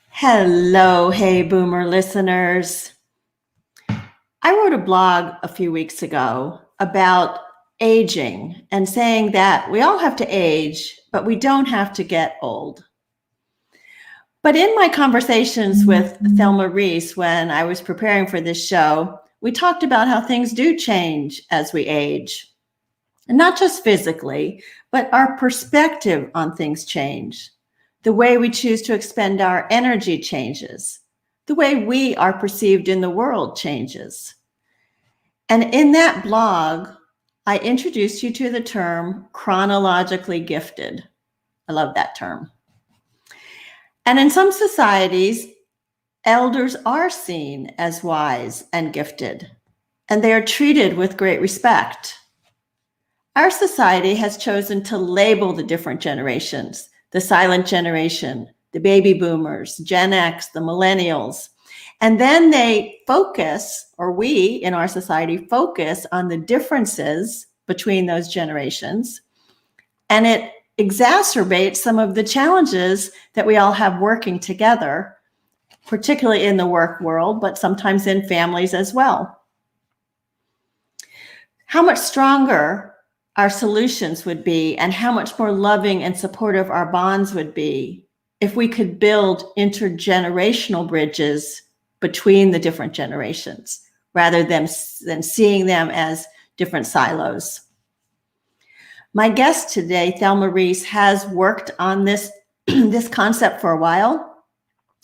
Hello, Hey Boomer listeners. I wrote a blog a few weeks ago about aging and saying that we all have to age, but we don't have to get old. But in my conversations with Thelma Reese, when I was preparing for this show, we talked about how things do change as we age. And not just physically, but our perspective on things change. The way we choose to expend our energy changes. The way we are perceived in the world changes. And in that blog, I introduced you to the term chronologically gifted. I love that term. And in some societies, elders are seen as wise and gifted, and they are treated with great respect. Our society has chosen to label the different generations, the silent generation, the baby boomers, Gen X, the millennials. And then they focus, or we in our society focus on the differences between those generations. And it exacerbates some of the challenges that we all have working together, particularly in the work world, but sometimes in families as well. How much stronger our solutions would be, and how much more loving and supportive our bonds would be if we could build intergenerational bridges between the different generations, rather than seeing them as different silos. My guest today, Thelma Reese, has worked on this concept for a while.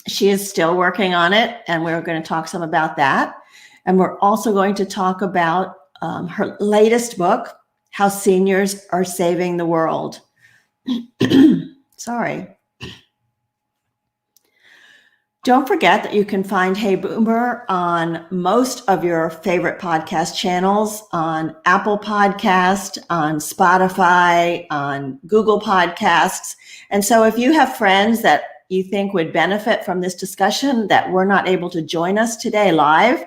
She is still working on it, and we're going to talk some about that. And we're also going to talk about her latest book, How Seniors Are Saving the World. Sorry. Don't forget that you can find Hey Boomer on most of your favorite podcast channels, on Apple Podcast, on Spotify, on Google Podcasts. And so if you have friends that you think would benefit from this discussion that were not able to join us today live,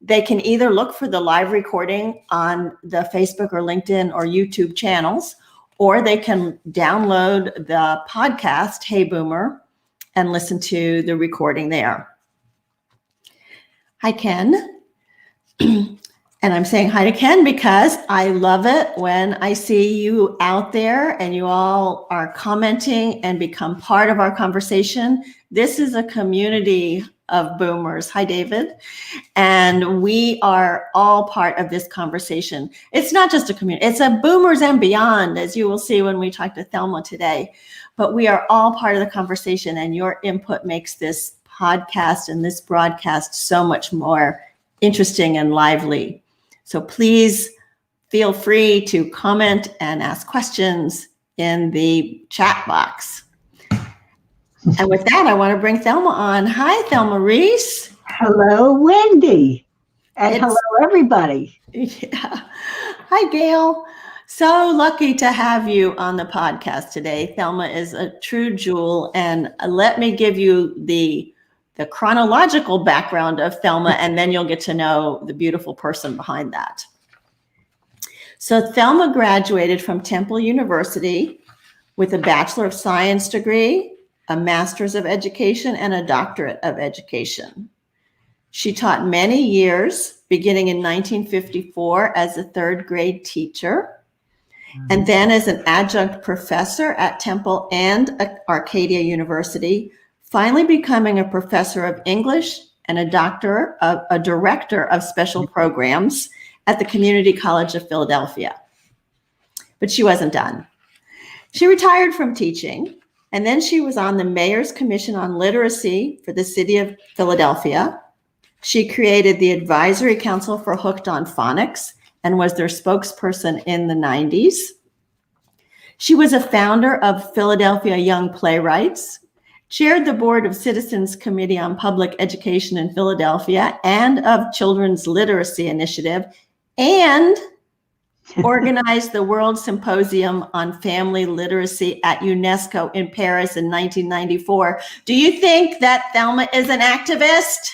they can either look for the live recording on the Facebook or LinkedIn or YouTube channels, or they can download the podcast, Hey Boomer, and listen to the recording there. Hi, Ken. And I'm saying hi to Ken because I love it when I see you out there and you all are commenting and become part of our conversation. This is a community of boomers. Hi, David. And we are all part of this conversation. It's not just a community, it's a boomers and beyond, as you will see when we talk to Thelma today. But we are all part of the conversation, and your input makes this podcast and this broadcast so much more interesting and lively. So please feel free to comment and ask questions in the chat box. And with that, I want to bring Thelma on. Hi, Thelma Reese. Hello, Wendy. And hello, everybody. Yeah. Hi, Gail. So lucky to have you on the podcast today. Thelma is a true jewel. And let me give you the chronological background of Thelma, and then you'll get to know the beautiful person behind that. So Thelma graduated from Temple University with a Bachelor of Science degree, a Master's of Education, and a Doctorate of Education. She taught many years, beginning in 1954 as a third grade teacher, and then as an adjunct professor at Temple and Arcadia University, finally becoming a professor of English and a director of special programs at the Community College of Philadelphia. But she wasn't done. She retired from teaching, and then she was on the Mayor's Commission on Literacy for the city of Philadelphia. She created the Advisory Council for Hooked on Phonics and was their spokesperson in the 90s. She was a founder of Philadelphia Young Playwrights, chaired the board of Citizens Committee on Public Education in Philadelphia and of Children's Literacy Initiative, and organized the World Symposium on Family Literacy at UNESCO in Paris in 1994. Do you think that Thelma is an activist?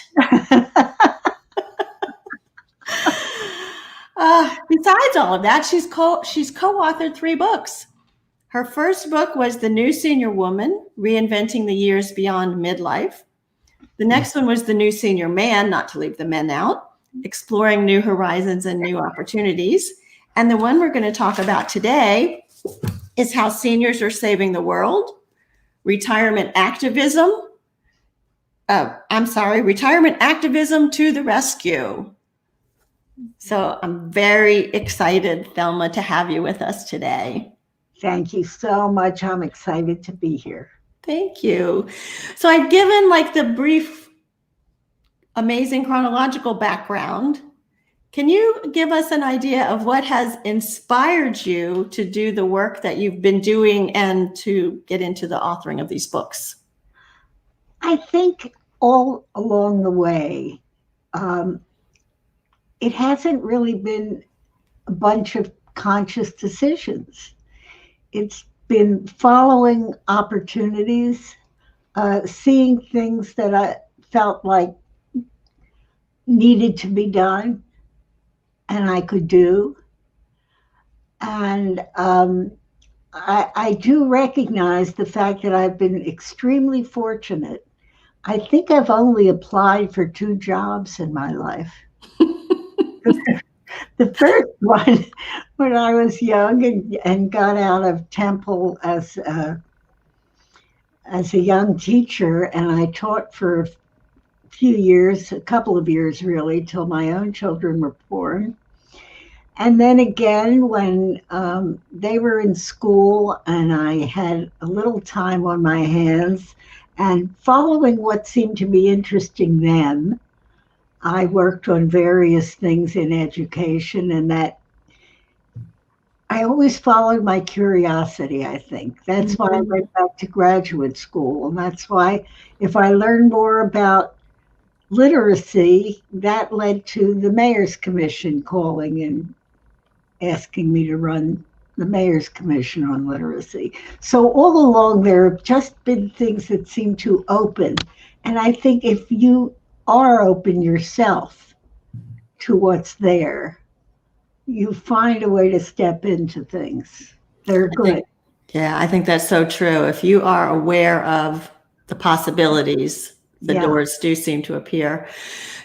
Besides all of that, she's co-authored 3 books. Her first book was The New Senior Woman, Reinventing the Years Beyond Midlife. The next one was The New Senior Man, not to leave the men out, Exploring New Horizons and New Opportunities. And the one we're going to talk about today is How Seniors Are Saving the World, Retirement Activism. Retirement Activism to the Rescue. So I'm very excited, Thelma, to have you with us today. Thank you so much. I'm excited to be here. Thank you. So I've given like the brief, amazing chronological background. Can you give us an idea of what has inspired you to do the work that you've been doing and to get into the authoring of these books? I think all along the way, it hasn't really been a bunch of conscious decisions. It's been following opportunities, seeing things that I felt like needed to be done and I could do. And I do recognize the fact that I've been extremely fortunate. I think I've only applied for 2 jobs in my life. The first one, when I was young and got out of Temple as a young teacher, and I taught for a few years, a couple of years really, till my own children were born. And then again, when they were in school and I had a little time on my hands and following what seemed to be interesting them, I worked on various things in education, and that I always followed my curiosity, I think. That's why I went back to graduate school. And that's why if I learned more about literacy, that led to the Mayor's Commission calling and asking me to run the Mayor's Commission on Literacy. So all along, there have just been things that seem to open. And I think if you are open yourself to what's there, you find a way to step into things. They're good. I think that's so true. If you are aware of the possibilities, the doors do seem to appear.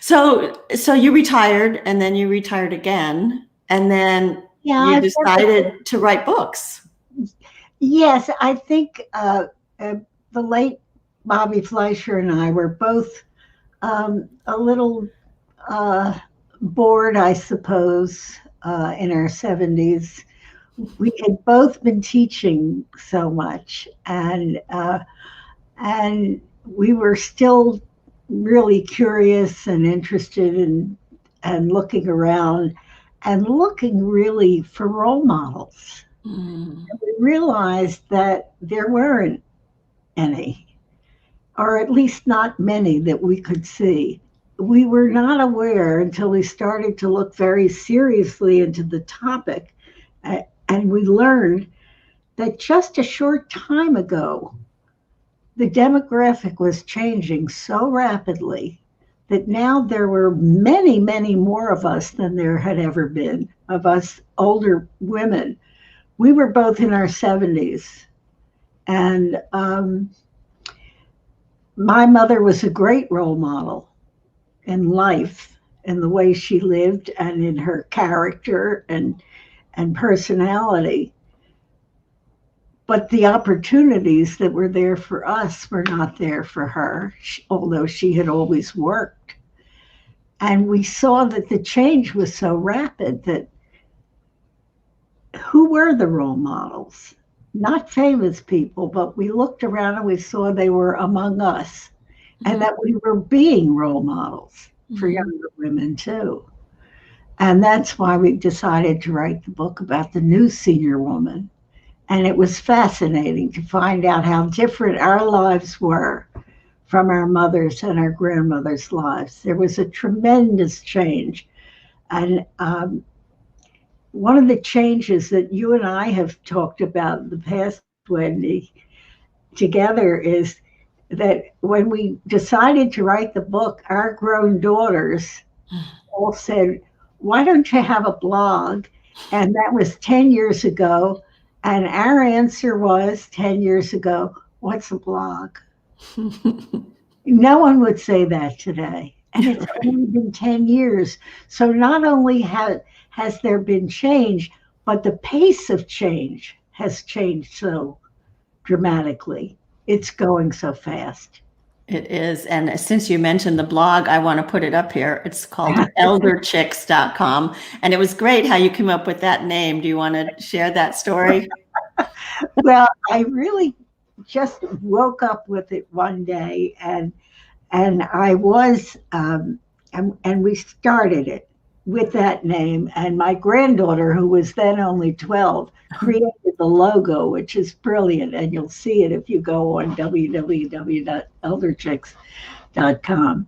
So you retired, and then you retired again, and then you decided to write books. Yes, I think the late Bobby Fleischer and I were both a little bored, I suppose, in our 70s. We had both been teaching so much, and we were still really curious and interested in and looking around and looking really for role models. And we realized that there weren't any, or at least not many that we could see. We were not aware until we started to look very seriously into the topic, and we learned that just a short time ago, the demographic was changing so rapidly that now there were many, many more of us than there had ever been, of us older women. We were both in our 70s. And my mother was a great role model in life, in the way she lived and in her character and personality. But the opportunities that were there for us were not there for her, although she had always worked. And we saw that the change was so rapid that who were the role models? Not famous people, but we looked around and we saw they were among us, and that we were being role models for younger women too. And that's why we decided to write the book about the new senior woman. And it was fascinating to find out how different our lives were from our mothers' and our grandmothers' lives. There was a tremendous change. And one of the changes that you and I have talked about in the past, Wendy, together is that when we decided to write the book, our grown daughters all said, why don't you have a blog? And that was 10 years ago. And our answer was 10 years ago, what's a blog? No one would say that today. And it's only been 10 years. So not only has there been change, but the pace of change has changed so dramatically. It's going so fast. It is. And since you mentioned the blog, I want to put it up here. It's called elderchicks.com. And it was great how you came up with that name. Do you want to share that story? Well, I really just woke up with it one day, and I was and we started it with that name. And my granddaughter, who was then only 12, created the logo, which is brilliant. And you'll see it if you go on www.elderchicks.com.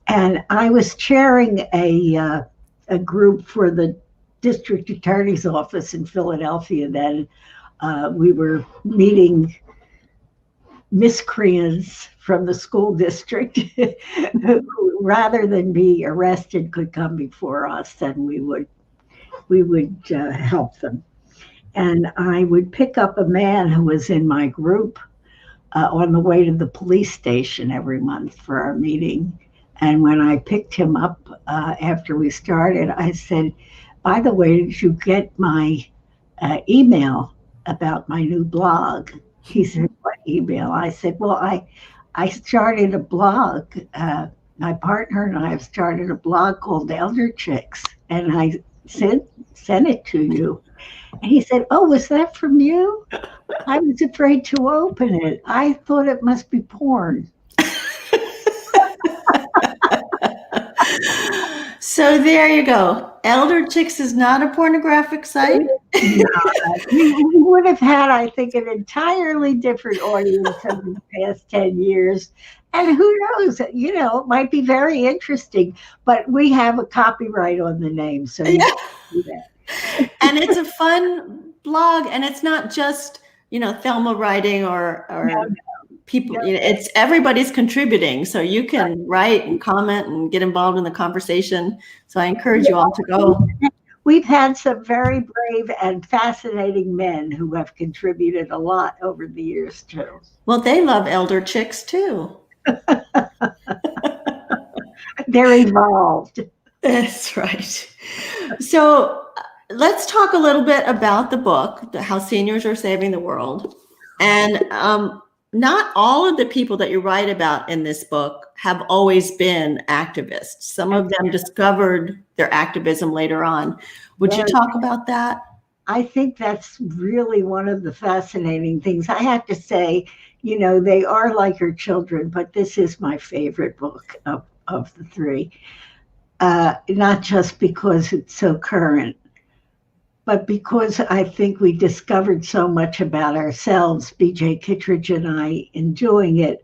And I was chairing a group for the district attorney's office in Philadelphia then. We were meeting miscreants from the school district who, rather than be arrested, could come before us, and we would help them. And I would pick up a man who was in my group on the way to the police station every month for our meeting. And when I picked him up after we started, I said, "By the way, did you get my email about my new blog?" He said, "What email?" I said, "Well, I started a blog. My partner and I have started a blog called Elder Chicks, and I sent it to you." And he said, "Oh, was that from you?" I was afraid to open it. I thought it must be porn. So there you go. Elder Chicks is not a pornographic site. We would have had, I think, an entirely different audience over the past 10 years. And who knows, it might be very interesting, but we have a copyright on the name, so you can't do that. And it's a fun blog, and it's not just, Thelma writing or people, it's everybody's contributing. So you can write and comment and get involved in the conversation. So I encourage you all to go. We've had some very brave and fascinating men who have contributed a lot over the years, too. Well, they love Elder Chicks, too. They're evolved. That's right. So let's talk a little bit about the book, How Seniors Are Saving the World. And not all of the people that you write about in this book have always been activists. Some of them discovered their activism later on. Would you talk about that? I think that's really one of the fascinating things. I have to say, they are like your children, but this is my favorite book of the three. Not just because it's so current, but because I think we discovered so much about ourselves, B.J. Kittredge and I, in doing it,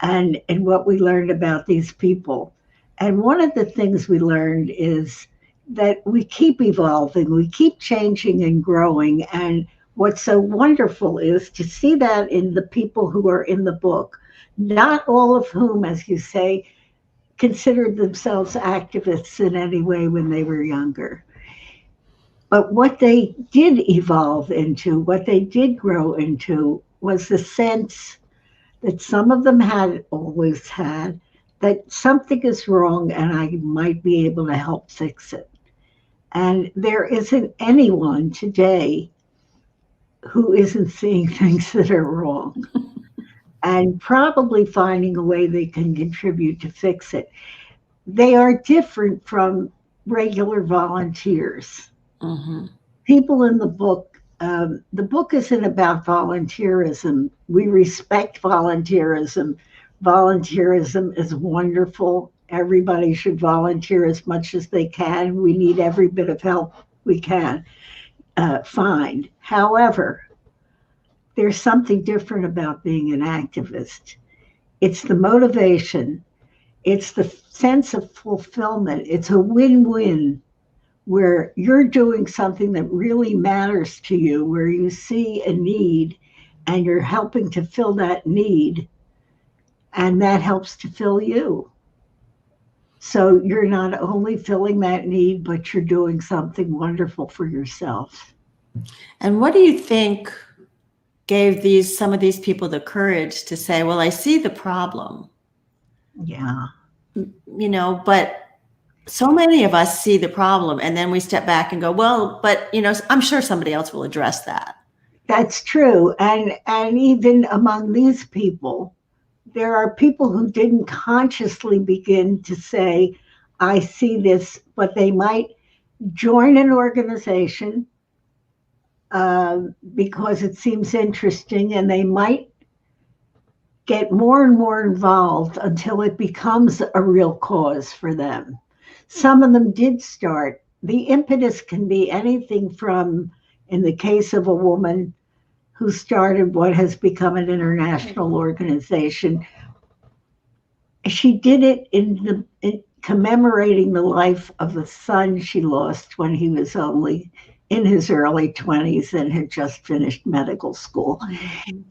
and what we learned about these people. And one of the things we learned is that we keep evolving, we keep changing and growing. And what's so wonderful is to see that in the people who are in the book, not all of whom, as you say, considered themselves activists in any way when they were younger. But what they did evolve into, what they did grow into, was the sense that some of them had always had, that something is wrong and I might be able to help fix it. And there isn't anyone today who isn't seeing things that are wrong and probably finding a way they can contribute to fix it. They are different from regular volunteers. Mm-hmm. People in the book isn't about volunteerism. We respect volunteerism. Volunteerism is wonderful. Everybody should volunteer as much as they can. We need every bit of help we can find. However, there's something different about being an activist. It's the motivation. It's the sense of fulfillment. It's a win-win where you're doing something that really matters to you, where you see a need and you're helping to fill that need, and that helps to fill you. So you're not only filling that need, but you're doing something wonderful for yourself. And what do you think gave some of these people the courage to say, well, I see the problem, Yeah. But so many of us see the problem and then we step back and go, well, but I'm sure somebody else will address that. That's true. And even among these people, there are people who didn't consciously begin to say, I see this, but they might join an organization because it seems interesting, and they might get more and more involved until it becomes a real cause for them. Some of them did start. The impetus can be anything from, in the case of a woman who started what has become an international organization, she did it in commemorating the life of a son she lost when he was only in his early 20s and had just finished medical school.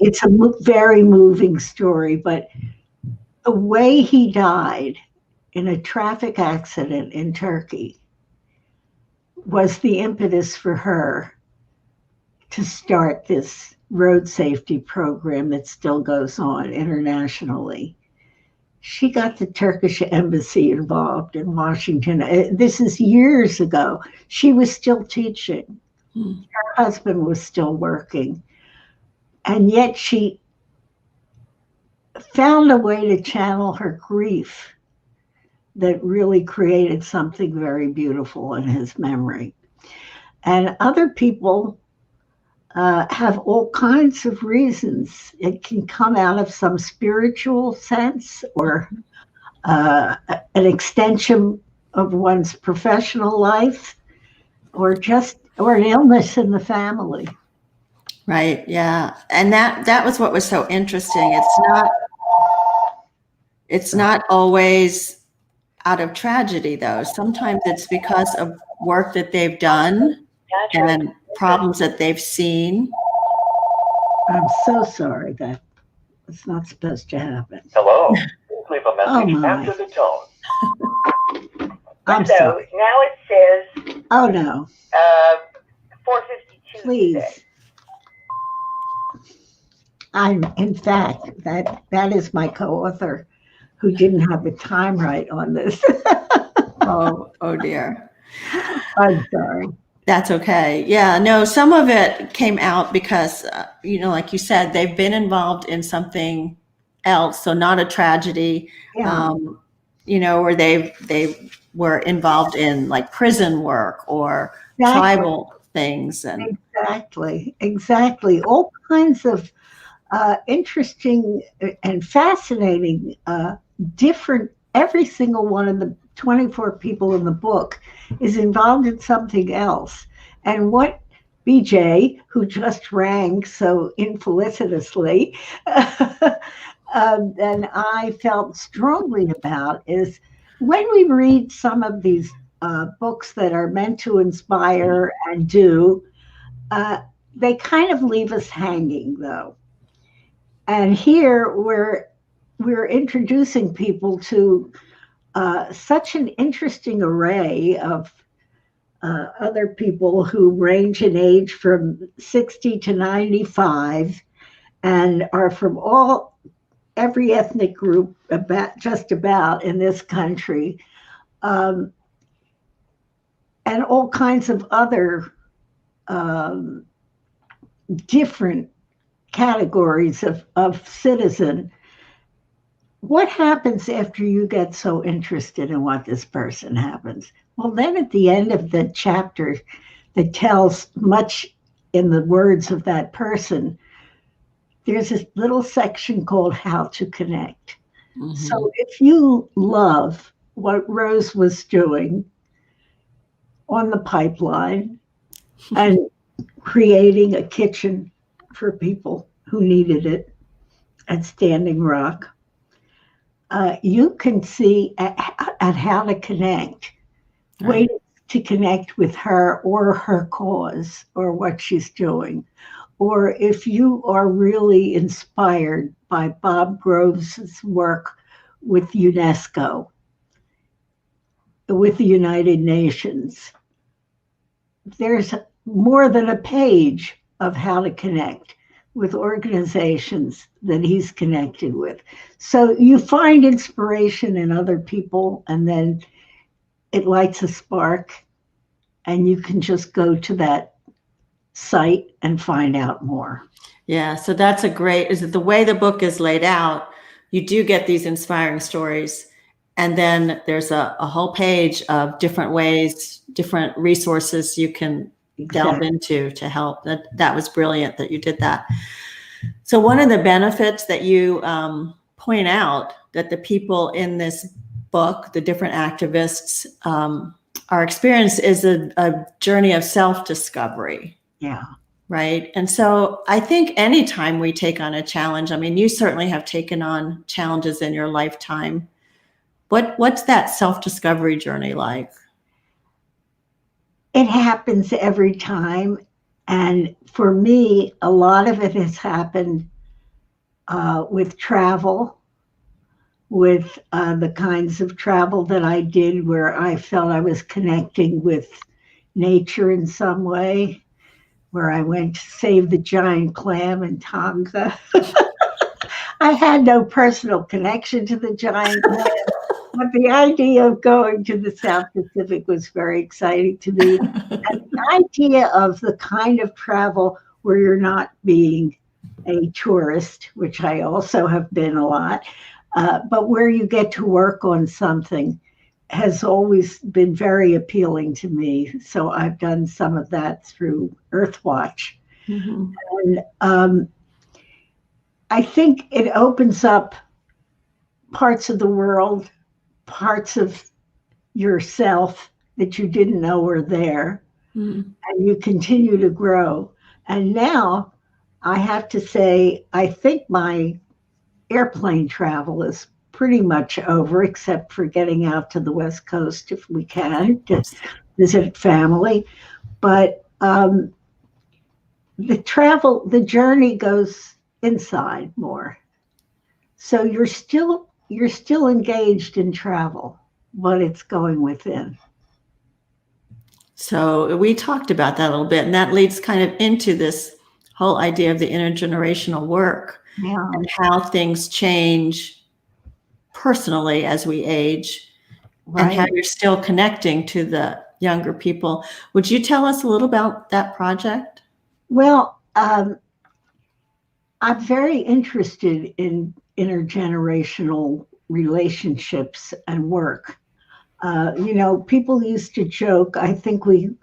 It's a very moving story, but the way he died in a traffic accident in Turkey was the impetus for her to start this road safety program that still goes on internationally. She got the Turkish embassy involved in Washington. This is years ago. She was still teaching. Her husband was still working. And yet she found a way to channel her grief that really created something very beautiful in his memory. And other people have all kinds of reasons. It can come out of some spiritual sense or an extension of one's professional life or an illness in the family. Right. Yeah. And that was what was so interesting. It's not always out of tragedy, though. Sometimes it's because of work that they've done and problems that they've seen. I'm so sorry that it's not supposed to happen. Hello. Leave a message after the tone. I'm so sorry. Now it says. Oh no. 4:52. Please. Today. In fact, that is my co-author who didn't have the time right on this. Oh dear. I'm sorry. That's okay. Yeah, no, some of it came out because, like you said, they've been involved in something else. So not a tragedy, Yeah. Or they were involved in like prison work or tribal things. And Exactly. All kinds of interesting and fascinating, different, every single one of the 24 people in the book is involved in something else. And what BJ, who just rang so infelicitously, and I felt strongly about is when we read some of these books that are meant to inspire and do, they kind of leave us hanging, though. And here we're introducing people to such an interesting array of other people who range in age from 60 to 95 and are from every ethnic group just about in this country, and all kinds of other different categories of citizen. What happens after you get so interested in what this person happens? Well, then at the end of the chapter that tells much in the words of that person, there's this little section called How to Connect. Mm-hmm. So if you love what Rose was doing on the pipeline and creating a kitchen for people who needed it at Standing Rock, you can see at how to connect, ways to connect with her or her cause or what she's doing. Or if you are really inspired by Bob Groves' work with UNESCO, with the United Nations, there's more than a page of how to connect with organizations that he's connected with. So you find inspiration in other people, and then it lights a spark, and you can just go to that site and find out more. Yeah, so that's a great, is that the way the book is laid out, you do get these inspiring stories. And then there's a whole page of different ways, different resources you can delve into to help. That was brilliant that you did that. So one of the benefits that you point out that the people in this book, the different activists, are experienced is a journey of self-discovery. Yeah. Right. And so I think anytime we take on a challenge, I mean, you certainly have taken on challenges in your lifetime. What's that self-discovery journey like? It happens every time. And for me, a lot of it has happened with travel, with the kinds of travel that I did where I felt I was connecting with nature in some way, where I went to save the giant clam in Tonga. I had no personal connection to the giant clam, but the idea of going to the South Pacific was very exciting to me. And the idea of the kind of travel where you're not being a tourist, which I also have been a lot, but where you get to work on something has always been very appealing to me. So I've done some of that through Earthwatch. Mm-hmm. And I think it opens up parts of the world, parts of yourself that you didn't know were there, and you continue to grow. And now I have to say, I think my airplane travel is pretty much over, except for getting out to the West Coast if we can to visit family. But the journey goes inside more. So you're still engaged in travel, but it's going within. So we talked about that a little bit, and that leads kind of into this whole idea of the intergenerational work. Yeah. And how things change personally as we age, right, and how you're still connecting to the younger people. Would you tell us a little about that project? Well, I'm very interested in intergenerational relationships and work. People used to joke. I think we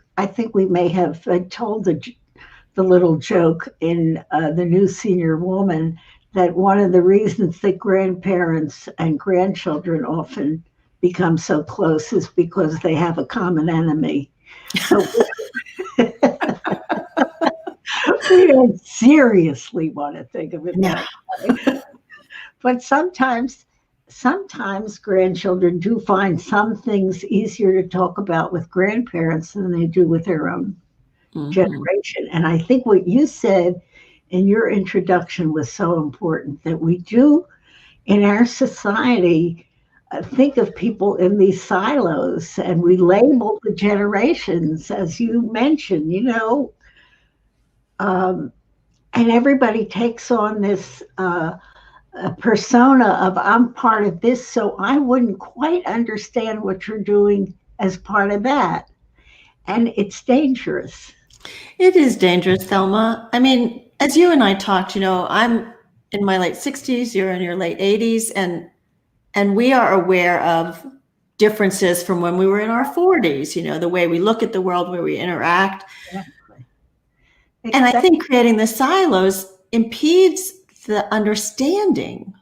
may have told the little joke in The New Senior Woman that one of the reasons that grandparents and grandchildren often become so close is because they have a common enemy. So we don't seriously want to think of it that way. But sometimes grandchildren do find some things easier to talk about with grandparents than they do with their own generation. And I think what you said in your introduction was so important, that we do in our society think of people in these silos, and we label the generations, as you mentioned, and everybody takes on this persona of I'm part of this, so I wouldn't quite understand what you're doing as part of that. And it's dangerous. It is dangerous, Thelma. I mean, as you and I talked, I'm in my late 60s, you're in your late 80s, and we are aware of differences from when we were in our 40s, the way we look at the world, where we interact. Exactly. And I think creating the silos impedes the understanding.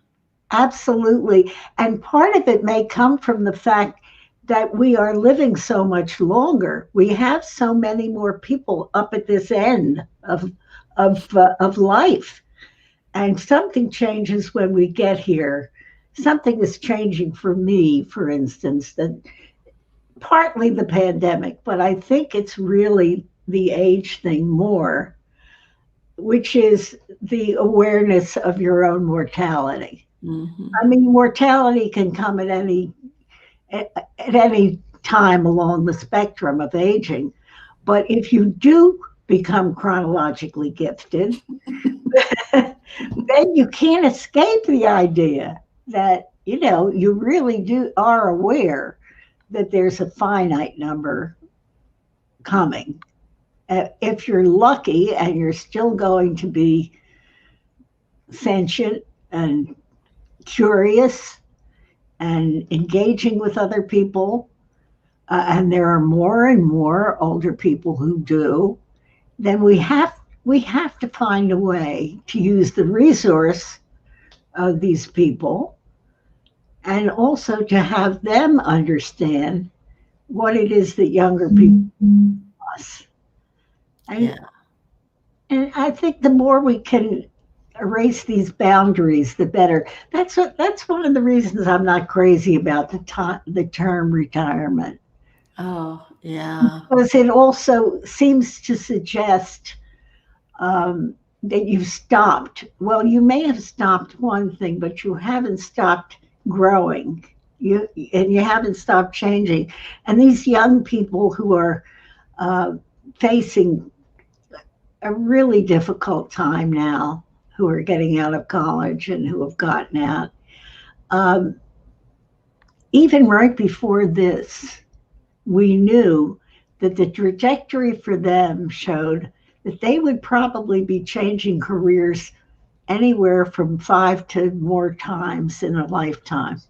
Absolutely. And part of it may come from the fact that we are living so much longer. We have so many more people up at this end of life. And something changes when we get here. Something is changing for me, for instance, that partly the pandemic, but I think it's really the age thing more, which is the awareness of your own mortality. Mm-hmm. I mean, mortality can come at any time along the spectrum of aging. But if you do become chronologically gifted, then you can't escape the idea that, you really are aware that there's a finite number coming. If you're lucky and you're still going to be sentient and curious and engaging with other people, and there are more and more older people who do, then we have to find a way to use the resource of these people, and also to have them understand what it is that younger people do us. And, and I think the more we can erase these boundaries, the better. That's one of the reasons I'm not crazy about the term retirement. Oh, yeah. Because it also seems to suggest that you've stopped. Well, you may have stopped one thing, but you haven't stopped growing. You haven't stopped changing. And these young people who are facing a really difficult time now, who are getting out of college and who have gotten out, even right before this, we knew that the trajectory for them showed that they would probably be changing careers anywhere from 5 to more times in a lifetime.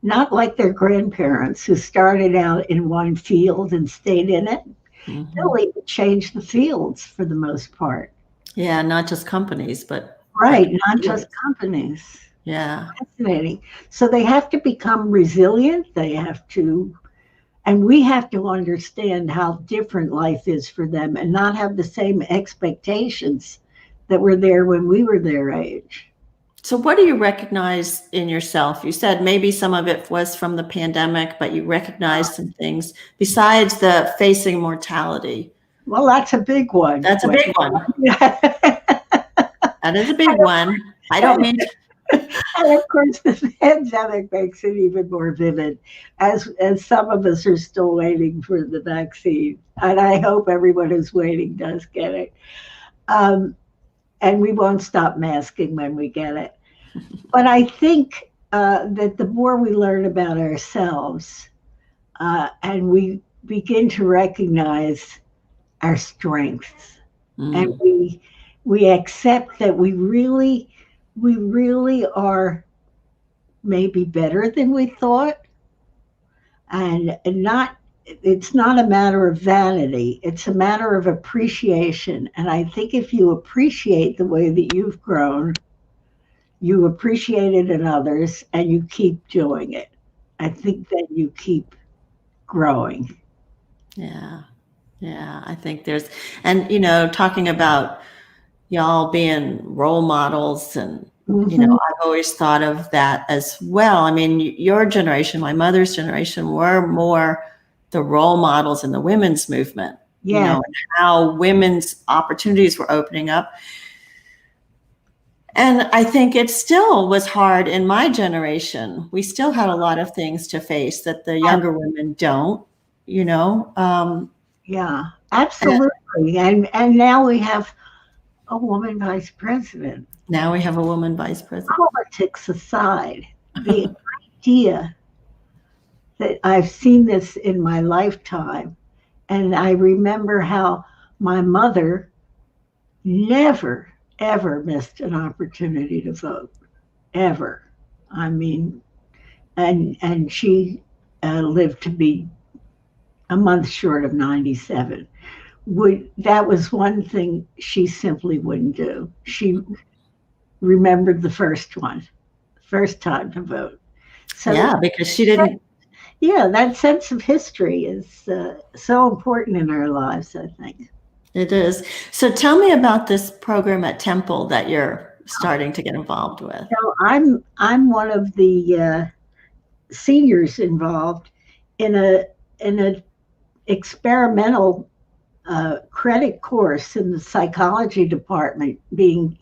Not like their grandparents who started out in one field and stayed in it. Mm-hmm. They'll even change the fields for the most part. Yeah, not just companies, but right, not just companies. Yeah. Fascinating. So they have to become resilient. They have to, and we have to understand how different life is for them and not have the same expectations that were there when we were their age. So what do you recognize in yourself? You said maybe some of it was from the pandemic, but you recognized some things besides the facing mortality. Well, that's a big one. That's a big one. That is a big one. I don't mean to. And of course, the pandemic makes it even more vivid, as some of us are still waiting for the vaccine. And I hope everyone who's waiting does get it. And we won't stop masking when we get it. But I think that the more we learn about ourselves and we begin to recognize our strengths, and we accept that we really are maybe better than we thought, and it's not a matter of vanity, it's a matter of appreciation. And I think if you appreciate the way that you've grown, you appreciate it in others, and you keep doing it, I think that you keep growing. Yeah, I think there's, and talking about y'all being role models, and I've always thought of that as well. I mean, your generation, my mother's generation, were more the role models in the women's movement, and how women's opportunities were opening up. And I think it still was hard in my generation. We still had a lot of things to face that the younger women don't, Yeah, absolutely. And now we have a woman vice president. Now we have a woman vice president. Politics aside, the idea that I've seen this in my lifetime, and I remember how my mother never, ever missed an opportunity to vote, ever. I mean, and she lived to be a month short of 97. That was one thing she simply wouldn't do. She remembered the first time to vote. So because she didn't. That sense of history is so important in our lives, I think. It is. So tell me about this program at Temple that you're starting to get involved with. So I'm one of the seniors involved in an experimental credit course in the psychology department being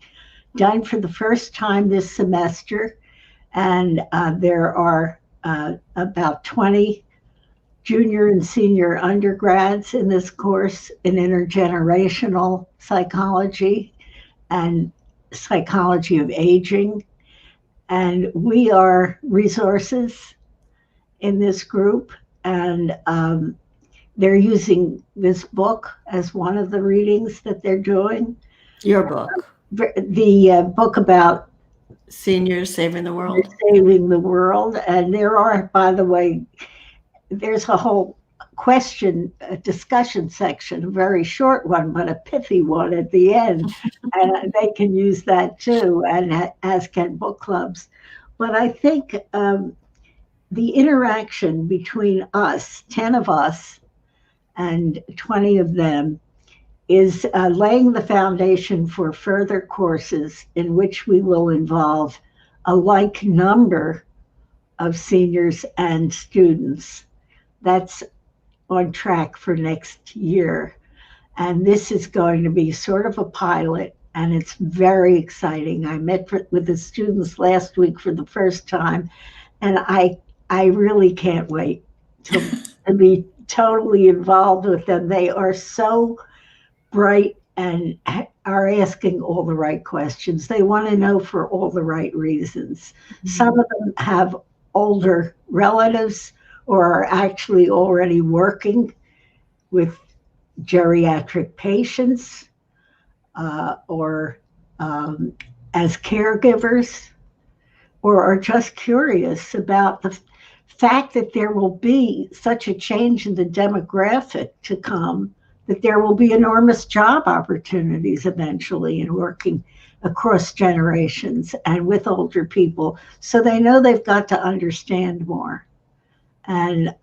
done for the first time this semester. And there are about 20 junior and senior undergrads in this course in intergenerational psychology and psychology of aging. And we are resources in this group. And they're using this book as one of the readings that they're doing. Your book. The book about Seniors Saving the World. Saving the world. And there are, by the way, there's a whole a discussion section, a very short one, but a pithy one at the end. And they can use that too, and as can book clubs. But I think the interaction between us, 10 of us, and 20 of them, is laying the foundation for further courses in which we will involve a like number of seniors and students. That's on track for next year. And this is going to be sort of a pilot, and it's very exciting. I met with the students last week for the first time, and I really can't wait to be totally involved with them. They are so bright and are asking all the right questions. They want to know for all the right reasons. Mm-hmm. Some of them have older relatives or are actually already working with geriatric patients or as caregivers, or are just curious about the fact that there will be such a change in the demographic to come, that there will be enormous job opportunities eventually in working across generations and with older people. So they know they've got to understand more. And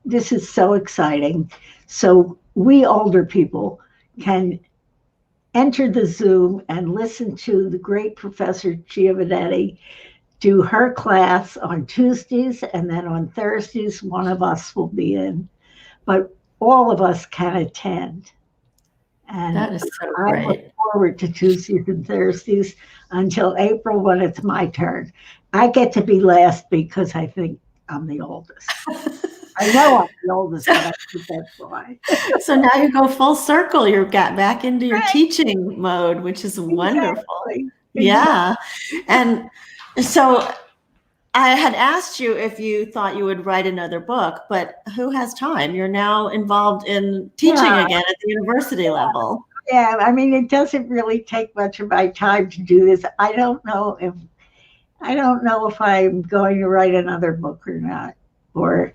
this is so exciting. So we older people can enter the Zoom and listen to the great Professor Giovanetti do her class on Tuesdays, and then on Thursdays, one of us will be in. But all of us can attend. And that is so great. I look forward to Tuesdays and Thursdays until April when it's my turn. I get to be last because I think I'm the oldest. I know I'm the oldest, but I think that's why. So now you go full circle. You're got back into your teaching mode, which is wonderful. Exactly. Yeah. And so I had asked you if you thought you would write another book, but who has time? You're now involved in teaching again at the university level. Yeah, I mean, it doesn't really take much of my time to do this. I don't know if I'm going to write another book or not. Or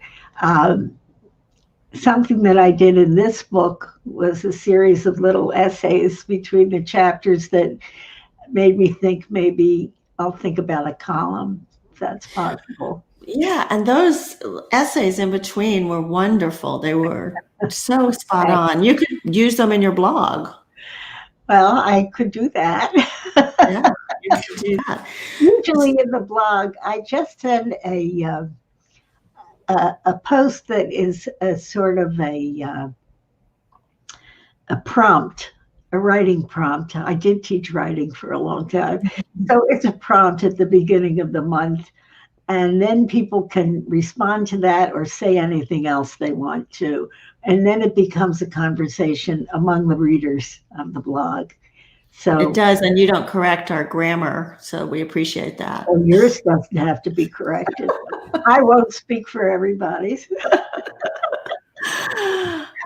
something that I did in this book was a series of little essays between the chapters that made me think maybe I'll think about a column, if that's possible. Yeah, and those essays in between were wonderful. They were so spot on. You could use them in your blog. Well, I could do that. Yeah, you could do that. Usually in the blog, I just send a post that is a sort of a prompt, a writing prompt. I did teach writing for a long time. So it's a prompt at the beginning of the month. And then people can respond to that or say anything else they want to. And then it becomes a conversation among the readers of the blog. So it does, and you don't correct our grammar, so we appreciate that. Oh, yours doesn't have to be corrected. I won't speak for everybody.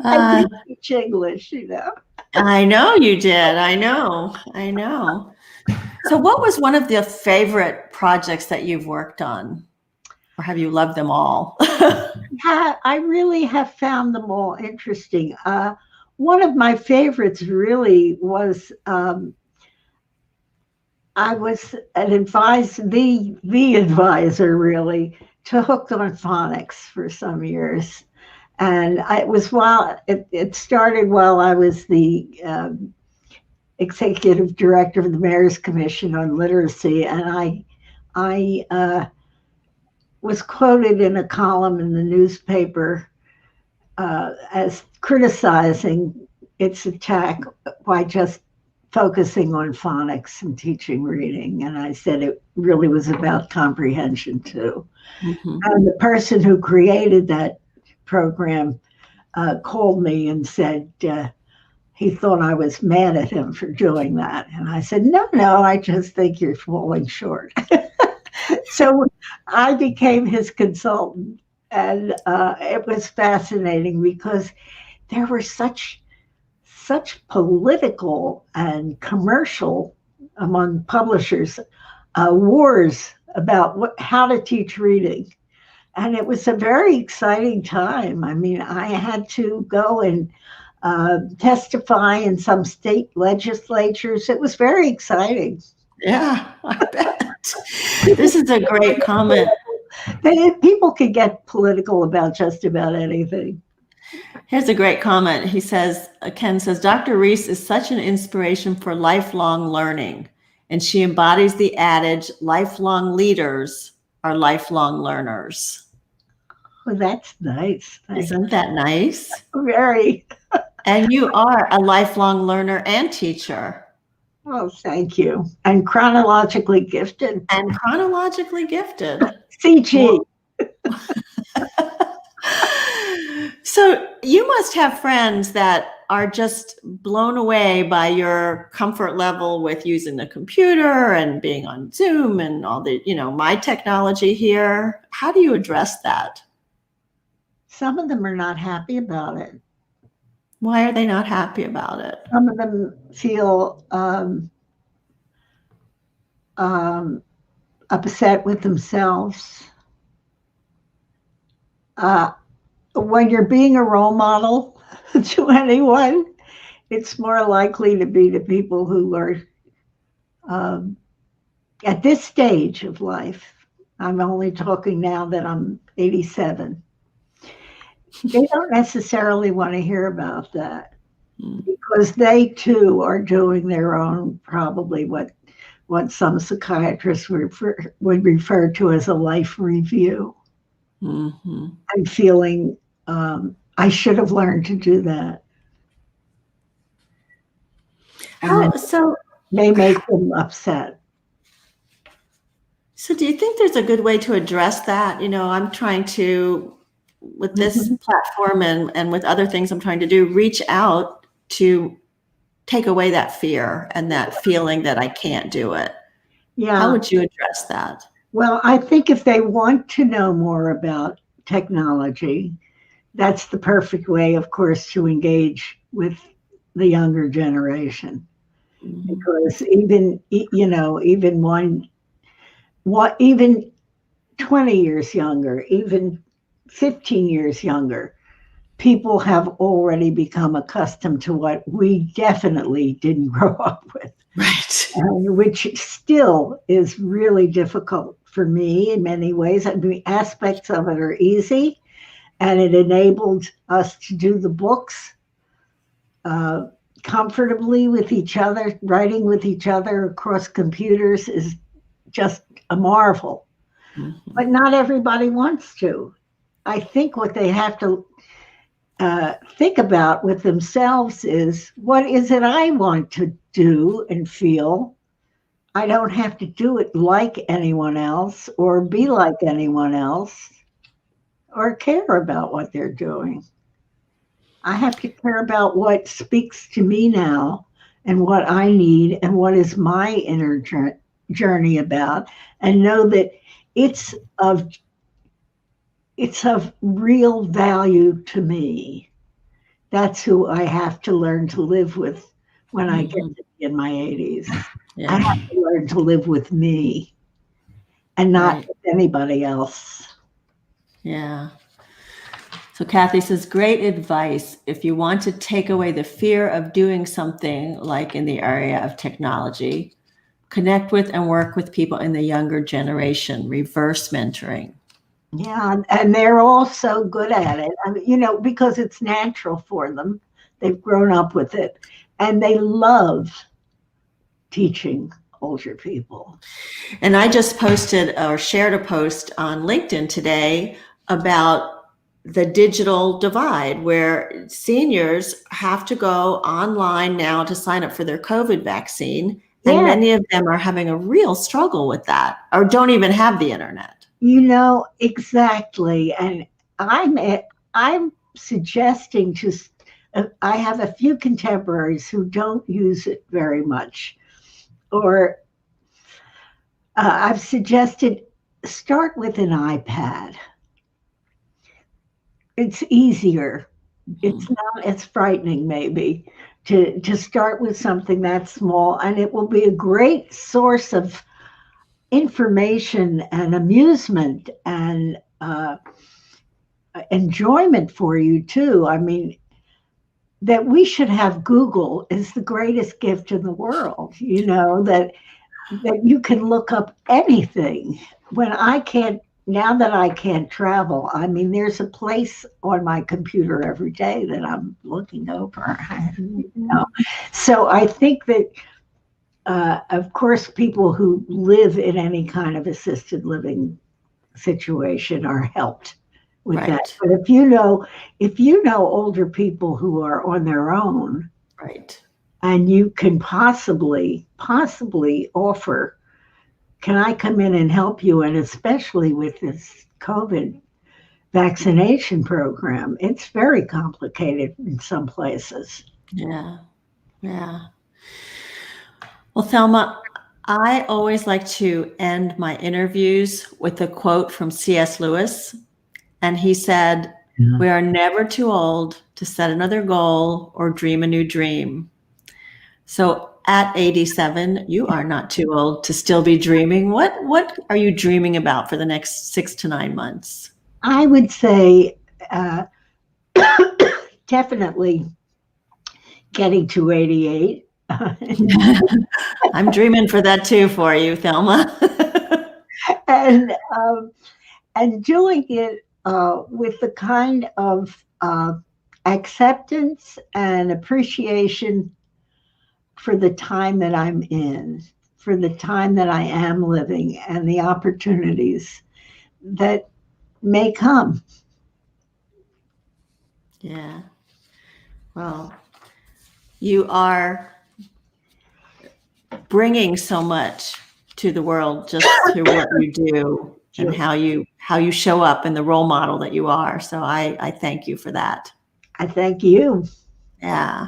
I did teach English, you know. I know you did. I know. So what was one of the favorite projects that you've worked on? Or have you loved them all? Yeah, I really have found them all interesting. One of my favorites really was I was the advisor really to Hooked on Phonics for some years. And it started while I was the executive director of the Mayor's Commission on Literacy. And I was quoted in a column in the newspaper as criticizing its attack by just focusing on phonics and teaching reading. And I said it really was about comprehension too. Mm-hmm. And the person who created that program called me and said he thought I was mad at him for doing that. And I said, no, I just think you're falling short. So I became his consultant. And it was fascinating because there were such political and commercial among publishers wars about how to teach reading. And it was a very exciting time. I mean, I had to go and testify in some state legislatures. It was very exciting. Yeah, I bet. This is a great comment. People could get political about just about anything. Here's a great comment. He says, Ken says, Dr. Reese is such an inspiration for lifelong learning, and she embodies the adage, lifelong leaders are lifelong learners. Well, that's nice. Isn't that nice? Very. And you are a lifelong learner and teacher. Oh, thank you. And chronologically gifted. And chronologically gifted. CG. So you must have friends that are just blown away by your comfort level with using the computer and being on Zoom and all the, my technology here. How do you address that? Some of them are not happy about it. Why are they not happy about it? Some of them feel upset with themselves. When you're being a role model to anyone, it's more likely to be to people who are at this stage of life. I'm only talking now that I'm 87. They don't necessarily want to hear about that because they too are doing their own, probably what some psychiatrists would refer to as a life review. Mm-hmm. And feeling I should have learned to do that. So may make them upset. So do you think there's a good way to address that? I'm trying to, with this platform and with other things I'm trying to do, reach out to take away that fear and that feeling that I can't do it. Yeah. How would you address that? Well, I think if they want to know more about technology, that's the perfect way, of course, to engage with the younger generation. Mm-hmm. Because even 20 years younger, even 15 years younger, people have already become accustomed to what we definitely didn't grow up with. Right. Which still is really difficult for me in many ways. I mean, aspects of it are easy, and it enabled us to do the books comfortably with each other. Writing with each other across computers is just a marvel. Mm-hmm. But not everybody wants to. I think what they have to think about with themselves is, what is it I want to do and feel? I don't have to do it like anyone else or be like anyone else or care about what they're doing. I have to care about what speaks to me now and what I need and what is my inner journey about, and know that it's of real value to me. That's who I have to learn to live with when I get to be in my 80s. Yeah. I have to learn to live with me and not with anybody else. Yeah. So Kathy says, great advice. If you want to take away the fear of doing something like in the area of technology, connect with and work with people in the younger generation, reverse mentoring. Yeah, and they're all so good at it. I mean, because it's natural for them. They've grown up with it, and they love teaching older people. And I just posted or shared a post on LinkedIn today about the digital divide, where seniors have to go online now to sign up for their COVID vaccine. Yeah. And many of them are having a real struggle with that, or don't even have the internet. Exactly. And I'm suggesting just, I have a few contemporaries who don't use it very much, or I've suggested start with an iPad. It's easier. It's not as frightening, maybe, to start with something that small, and it will be a great source of information and amusement and enjoyment for you too. I mean, that we should have Google is the greatest gift in the world. That you can look up anything. Now that I can't travel, I mean, there's a place on my computer every day that I'm looking over. So I think that, of course, people who live in any kind of assisted living situation are helped with that. But if you know older people who are on their own, right, and you can possibly offer, can I come in and help you? And especially with this COVID vaccination program, it's very complicated in some places. Yeah. Well, Thelma, I always like to end my interviews with a quote from C.S. Lewis. And he said, "We are never too old to set another goal or dream a new dream." So at 87, you are not too old to still be dreaming. What are you dreaming about for the next 6 to 9 months? I would say definitely getting to 88. I'm dreaming for that too for you, Thelma. and doing it with the kind of acceptance and appreciation for the time that I'm in, for the time that I am living, and the opportunities that may come. Yeah. Well, you are bringing so much to the world just through what you do and how you show up and the role model that you are. So I thank you for that. I thank you. Yeah.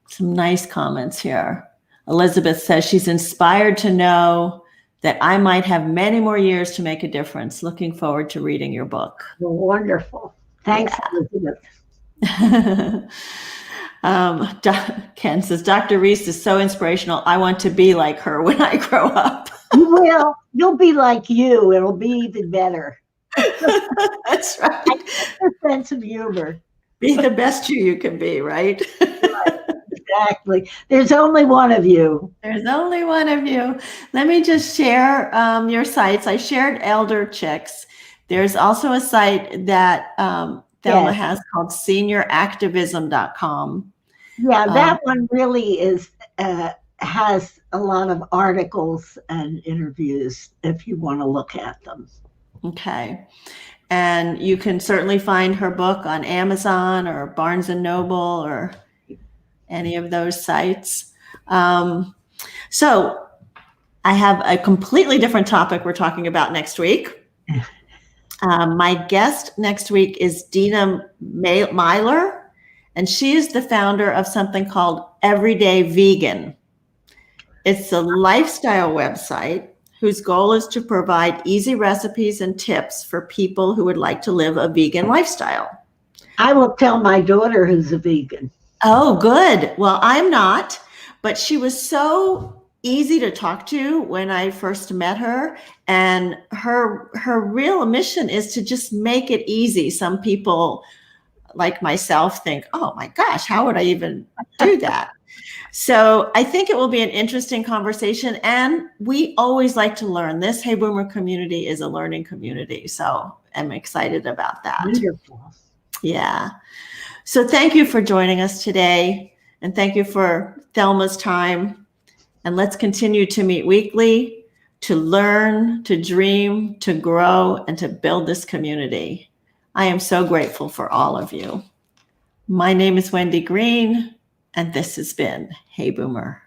Some nice comments here. Elizabeth says she's inspired to know that I might have many more years to make a difference. Looking forward to reading your book. Well, wonderful. Thanks, Elizabeth. Ken says, Dr. Reese is so inspirational. I want to be like her when I grow up. You will. You'll be like you. It'll be even better. That's right. A sense of humor. Be the best you can be, right? Exactly. There's only one of you. There's only one of you. Let me just share your sites. I shared Elder Chicks. There's also a site that Thelma has called senioractivism.com. Yeah, that one really is has a lot of articles and interviews if you want to look at them. Okay. And you can certainly find her book on Amazon or Barnes & Noble or any of those sites. So I have a completely different topic we're talking about next week. My guest next week is Dina Myler, and she is the founder of something called Everyday Vegan. It's a lifestyle website whose goal is to provide easy recipes and tips for people who would like to live a vegan lifestyle. I will tell my daughter who's a vegan. Oh, good. Well, I'm not, but she was so easy to talk to when I first met her. And her real mission is to just make it easy. Some people like myself think, oh my gosh, how would I even do that? So I think it will be an interesting conversation. And we always like to learn. This Hey Boomer community is a learning community. So I'm excited about that. Wonderful. Yeah. So thank you for joining us today. And thank you for Thelma's time. And let's continue to meet weekly, to learn, to dream, to grow, and to build this community. I am so grateful for all of you. My name is Wendy Green, and this has been Hey Boomer.